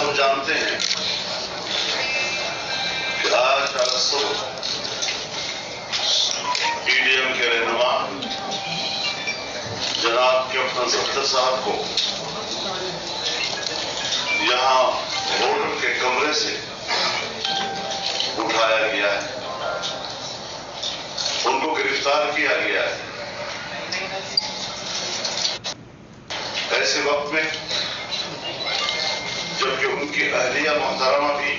سب جانتے ہیں کہ آج صبح پی ڈی ایم کے رہنما جناب کیپٹن ستر صاحب کو یہاں ہوٹل کے کمرے سے اٹھایا گیا ہے، ان کو گرفتار کیا گیا ہے۔ ایسے وقت میں جبکہ ان کی اہلیہ محترمہ بھی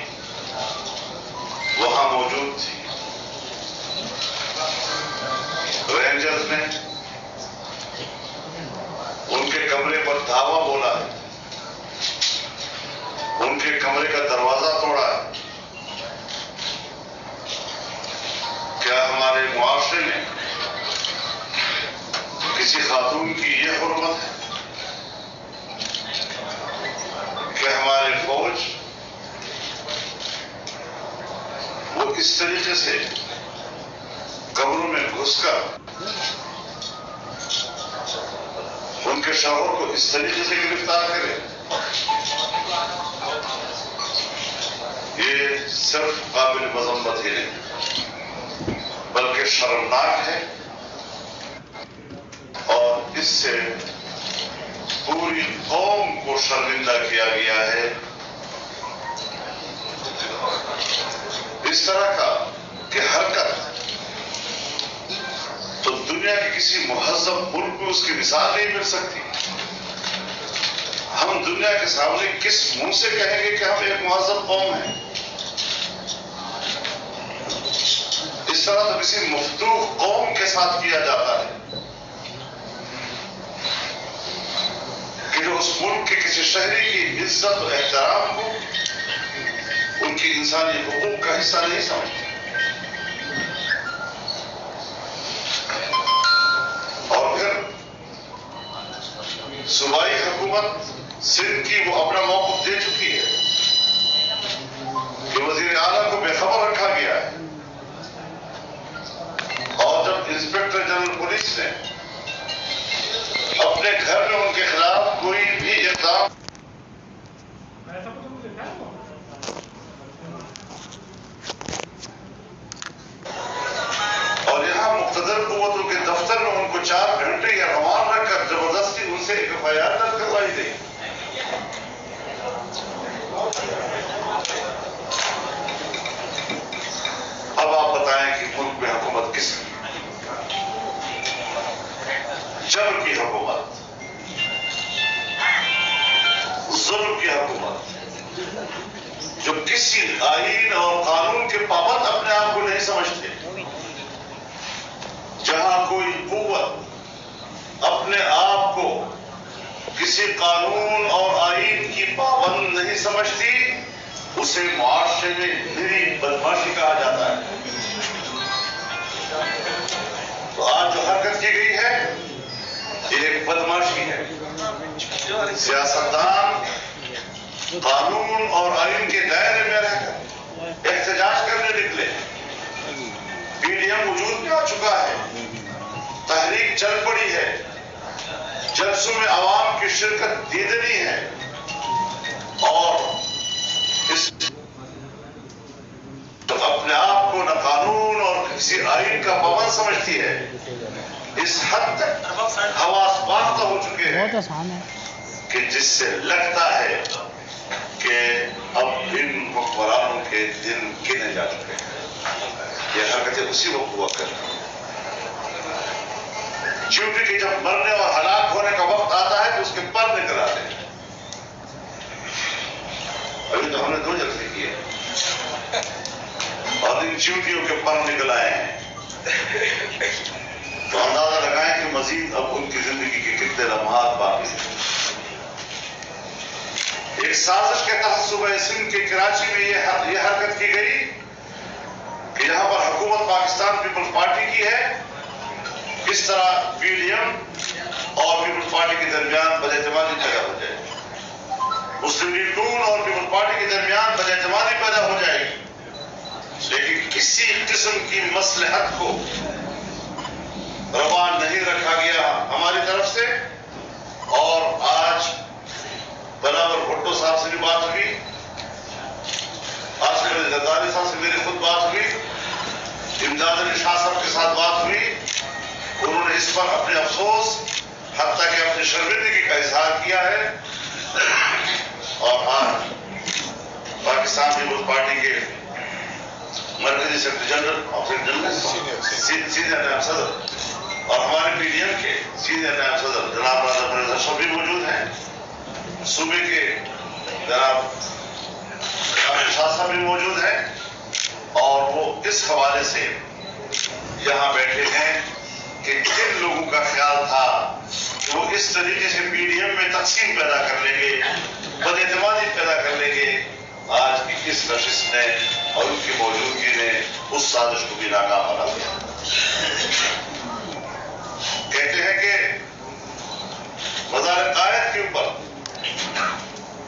وہاں موجود تھی، رینجرز نے ان کے کمرے پر دھاوا بولا ہے، ان کے کمرے کا دروازہ توڑا ہے۔ کیا ہمارے معاشرے میں کسی خاتون کی یہ حرمت ہے کہ ہمارے فوج وہ اس طریقے سے کمروں میں گھس کر ان کے شوہر کو اس طریقے سے گرفتار کرے؟ یہ صرف قابل مذمت ہی نہیں بلکہ شرمناک ہے، اور اس سے پوری قوم کو شرمندہ کیا گیا ہے۔ اس طرح کا کہ حرکت تو دنیا کے کسی مہذب ملک میں اس کی مثال نہیں مل سکتی۔ ہم دنیا کے سامنے کس منہ سے کہیں گے کہ ہم ایک مہذب قوم ہیں؟ اس طرح تو کسی مفتوح قوم کے ساتھ کیا جاتا ہے کہ جو اس ملک کے کسی شہری کی عزت و احترام کو ان کی انسانی حقوق کا حصہ نہیں سمجھتے۔ اور پھر صوبائی حکومت سندھ کی وہ اپنا موقف دے چکی ہے کہ وزیر اعلیٰ کو بے خبر رکھا گیا ہے، اور جب انسپکٹر جنرل پولیس نے اپنے گھر میں ان کے خلاف کوئی بھی اقدام اور یہاں مقتدر قوتوں کے دفتر میں ان کو 4 گھنٹے یا روان رکھ کر زبردستی ان سے ایک FIR درج کروائی گئی۔ اب آپ بتائیں کہ ملک میں حکومت کس کی؟ جبر کی حکومت، ظلم کی حکومت، جو کسی آئین اور قانون کے پابند اپنے آپ کو نہیں سمجھتے، جہاں کوئی قوت اپنے آپ کو کسی قانون اور آئین کی پابند نہیں سمجھتی، اسے معاشرے میں نری بدماشی کہا جاتا ہے۔ تو آج جو حرکت کی گئی ہے یہ ایک بدماشی ہے۔ سیاستدان قانون اور آئین کے دائرے میں رہ کر احتجاج کرنے نکلے، پی ڈی ایم وجود میں آ چکا ہے، تحریک چل پڑی ہے، جلسوں میں عوام کی شرکت دیدنی ہے، اور اس اپنے آپ کو نہ قانون اور کسی آئین کا پابند سمجھتی ہے، اس حد تک حواس باختہ ہو چکے ہیں کہ جس سے لگتا ہے کہ اب ان حکمرانوں کے دن گنے جا چکے ہیں۔ یہ حرکتیں اسی وقت ہوا کرتی ہیں چونکہ کہ جب مرنے اور ہلاک ہونے کا وقت آتا ہے تو اس کے پر نکل آتے ہیں۔ ابھی تو ہم نے 2 جلسے کیے اور ان چیونٹیوں کے پر نکل آئے ہیں، تو اندازہ لگائیں کہ مزید اب ان کی زندگی کے کتنے لمحات باقی ہیں۔ ایک سازش کے تحت صوبہ سندھ کے کراچی میں یہ حرکت کی گئی کہ یہاں پر حکومت پاکستان پیپلز پارٹی کی ہے، اس طرح پی ڈی ایم اور پیپلز پارٹی کے درمیان بداعتمادی پیدا ہو جائے گی، مسلم لیگ نون اور پیپلز پارٹی کے درمیان بداعتمادی پیدا ہو جائے گی، لیکن کسی قسم کی مصلحت کو روا نہیں رکھا گیا ہماری طرف سے۔ اور آج بلاول بھٹو صاحب سے بھی بات ہوئی امداد علی شاہ صاحب کے ساتھ بات ہوئی، انہوں نے اس پر اپنے افسوس حتیٰ کہ اپنی شرمندگی کا اظہار کیا ہے، اور آج پاکستان پیپلز پارٹی کے مرکزی سیکرٹری جنرل سینئر نائب صدر اور ہمارے پی ڈی ایم کے سینئر نائب صدر جناب راجہ پرویز اشرف بھی موجود ہیں، صوبے کے جناب شاہ صاحب بھی موجود ہیں، اور وہ اس حوالے سے یہاں بیٹھے ہیں کہ جن لوگوں کا خیال تھا کہ وہ اس طریقے سے پی ڈی ایم میں تقسیم پیدا کر لیں گے، بد اعتمادی پیدا کر لیں گے، آج کی اس نشست نے اور ان کی موجودگی نے اس سازش کو بھی ناکام بنا دیا۔ کہتے ہیں کہ مزار قائد کے اوپر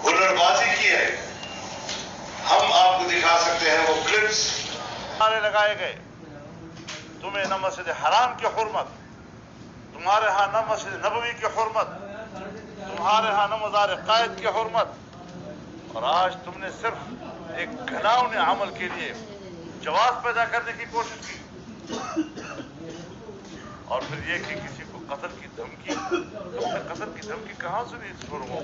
ہنر بازی کی ہے، ہم آپ کو دکھا سکتے ہیں وہ کلپس لگائے گئے، تمہیں نہ مسجد حرام کی حرمت، تمہارے ہاں نہ مسجد نبوی کی حرمت، تمہارے ہاں نہ مزار قائد کی حرمت، اور آج تم نے صرف ایک گھناؤنے عمل کے لیے جواز پیدا کرنے کی کوشش کی، اور پھر یہ کہ کسی کو قتل کی دھمکی، تم نے قتل کی دھمکی کہاں سنی شروع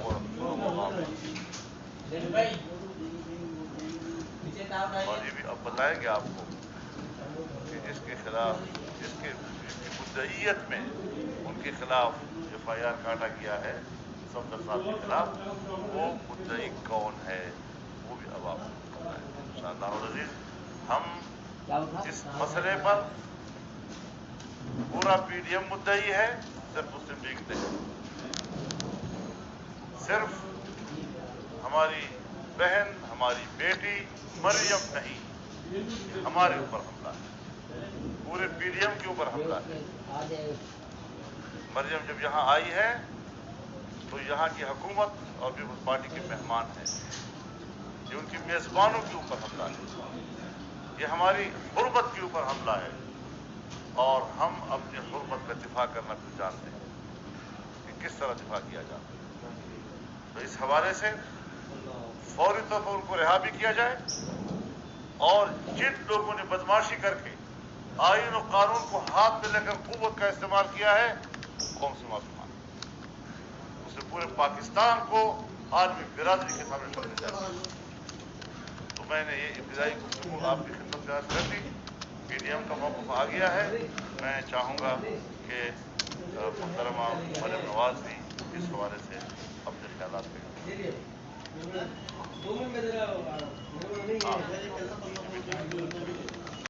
اور یہ بھی اب بتائیں گے آپ کو کہ جس کے خلاف جس کی مدعیت میں ان کے خلاف ایف آئی آر کاٹا گیا ہے صفدر صاحب کے خلاف، وہ مدعی کون ہے وہ بھی اب آپ کو بتائیں گے انشاءاللہ العزیز۔ ہم اس مسئلے پر پورا پی ڈی ایم مدعی ہے، صرف مسلم لیگ نہیں، صرف ہماری بہن ہماری بیٹی مریم نہیں، ہمارے اوپر حملہ ہے، پورے پی ڈی ایم کے اوپر حملہ ہے۔ مریم جب یہاں آئی ہے تو یہاں کی حکومت اور پیپلز پارٹی کے مہمان ہیں، یہ ان کی میزبانوں کے اوپر حملہ ہے، یہ ہماری حرمت کے اوپر حملہ ہے، اور ہم اپنی حرمت کا دفاع کرنا بھی جانتے ہیں کہ کس طرح دفاع کیا جاتا ہے۔ تو اس حوالے سے فوری طور پر ان کو رہا بھی کیا جائے، اور جن لوگوں نے بدماشی کر کے آئین و قانون کو ہاتھ میں لے کر قوت کا استعمال کیا ہے، قوم سے معافی مانگے، اسے پورے پاکستان کو عالمی برادری کے سامنے رکھنے چاہیے۔ تو میں نے یہ ابتدائی گفتگو آپ کی خدمت میں عرض کر دی، پی ڈی ایم کا موقف آ گیا ہے، میں چاہوں گا کہ محترمہ مریم نواز بھی اس حوالے سے اپنے خیالات پیش کریں۔